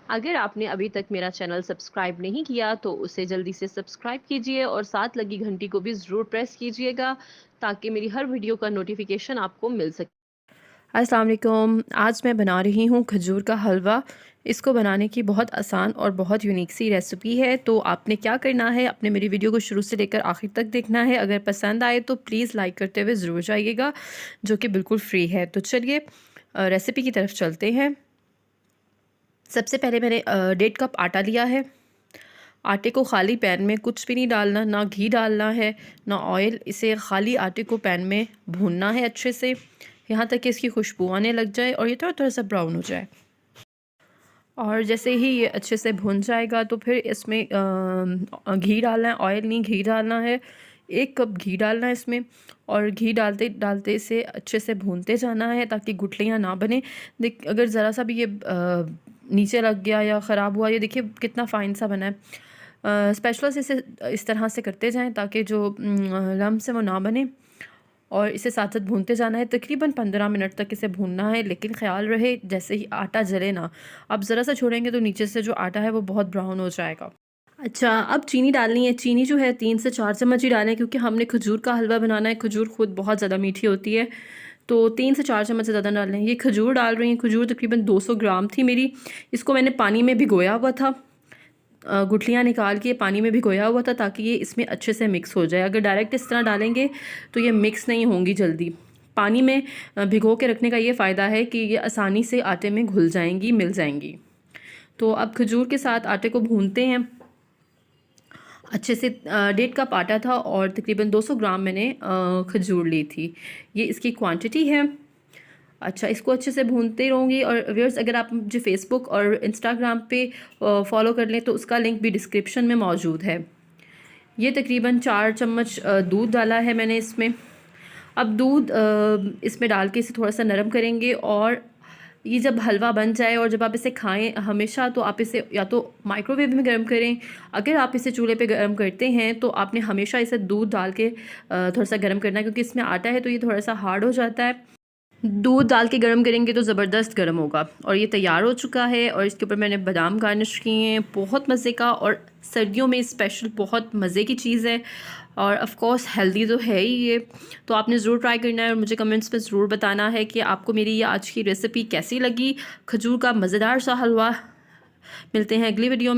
अगर आपने अभी तक मेरा चैनल सब्सक्राइब नहीं किया तो उसे जल्दी से सब्सक्राइब कीजिए और साथ लगी घंटी को भी ज़रूर प्रेस कीजिएगा ताकि मेरी हर वीडियो का नोटिफिकेशन आपको मिल सके। अस्सलाम वालेकुम। आज मैं बना रही हूँ खजूर का हलवा। इसको बनाने की बहुत आसान और बहुत यूनिक सी रेसिपी है। तो आपने क्या करना है, आपने मेरी वीडियो को शुरू से लेकर आखिर तक देखना है। अगर पसंद आए तो प्लीज़ लाइक करते हुए ज़रूर जाइएगा, जो कि बिल्कुल फ्री है। तो चलिए रेसिपी की तरफ चलते हैं। सबसे पहले मैंने 1.5 कप आटा लिया है। आटे को खाली पैन में कुछ भी नहीं डालना, ना घी डालना है ना ऑयल। इसे खाली आटे को पैन में भूनना है अच्छे से, यहाँ तक कि इसकी खुशबू आने लग जाए और ये थोड़ा थोड़ा सा ब्राउन हो जाए। और जैसे ही ये अच्छे से भुन जाएगा तो फिर इसमें घी डालना है, ऑयल नहीं घी डालना है। 1 कप घी डालना है इसमें और घी डालते डालते इसे अच्छे से भूनते जाना है ताकि गुठलियाँ ना बने। देख, अगर ज़रा सा भी ये नीचे लग गया या ख़राब हुआ, ये देखिए कितना फ़ाइन सा बना है। स्पैचुला से इसे इस तरह से करते जाएं ताकि जो लम्स है वो ना बने, और इसे साथ साथ भूनते जाना है। तकरीबन 15 मिनट तक इसे भूनना है, लेकिन ख़्याल रहे जैसे ही आटा जले ना। आप ज़रा सा छोड़ेंगे तो नीचे से जो आटा है वो बहुत ब्राउन हो जाएगा। अच्छा, अब चीनी डालनी है। चीनी जो है 3 से 4 चम्मच ही डालें, क्योंकि हमने खजूर का हलवा बनाना है। खजूर खुद बहुत ज़्यादा मीठी होती है, तो 3 से 4 चम्मच से ज़्यादा डालें। ये खजूर डाल रही हैं। खजूर तकरीबन 200 ग्राम थी मेरी। इसको मैंने पानी में भिगोया हुआ था, गुठलियाँ निकाल के पानी में भिगोया हुआ था ताकि ये इसमें अच्छे से मिक्स हो जाए। अगर डायरेक्ट इस तरह डालेंगे तो ये मिक्स नहीं होंगी जल्दी। पानी में भिगो के रखने का ये फ़ायदा है कि ये आसानी से आटे में घुल जाएंगी, मिल जाएंगी। तो अब खजूर के साथ आटे को भूनते हैं अच्छे से। 1.5 कप आटा था और तकरीबन 200 ग्राम मैंने खजूर ली थी। ये इसकी क्वांटिटी है। अच्छा, इसको अच्छे से भूनते रहूँगी। और व्यूअर्स, अगर आप मुझे फ़ेसबुक और इंस्टाग्राम पे फॉलो कर लें तो उसका लिंक भी डिस्क्रिप्शन में मौजूद है। ये तकरीबन 4 चम्मच दूध डाला है मैंने इसमें। अब दूध इसमें डाल के इसे थोड़ा सा नरम करेंगे, और ये जब हलवा बन जाए और जब आप इसे खाएं हमेशा, तो आप इसे या तो माइक्रोवेव में गर्म करें। अगर आप इसे चूल्हे पे गर्म करते हैं तो आपने हमेशा इसे दूध डाल के थोड़ा सा गर्म करना है, क्योंकि इसमें आटा है तो ये थोड़ा सा हार्ड हो जाता है। दूध डाल के गर्म करेंगे तो ज़बरदस्त गर्म होगा। और ये तैयार हो चुका है, और इसके ऊपर मैंने बादाम गार्निश किए हैं। बहुत मज़े का, और सर्दियों में स्पेशल बहुत मज़े की चीज़ है, और ऑफ़ कोर्स हेल्दी तो है ही ये। तो आपने ज़रूर ट्राई करना है और मुझे कमेंट्स में ज़रूर बताना है कि आपको मेरी ये आज की रेसिपी कैसी लगी, खजूर का मज़ेदार सा हलवा। मिलते हैं अगली वीडियो में।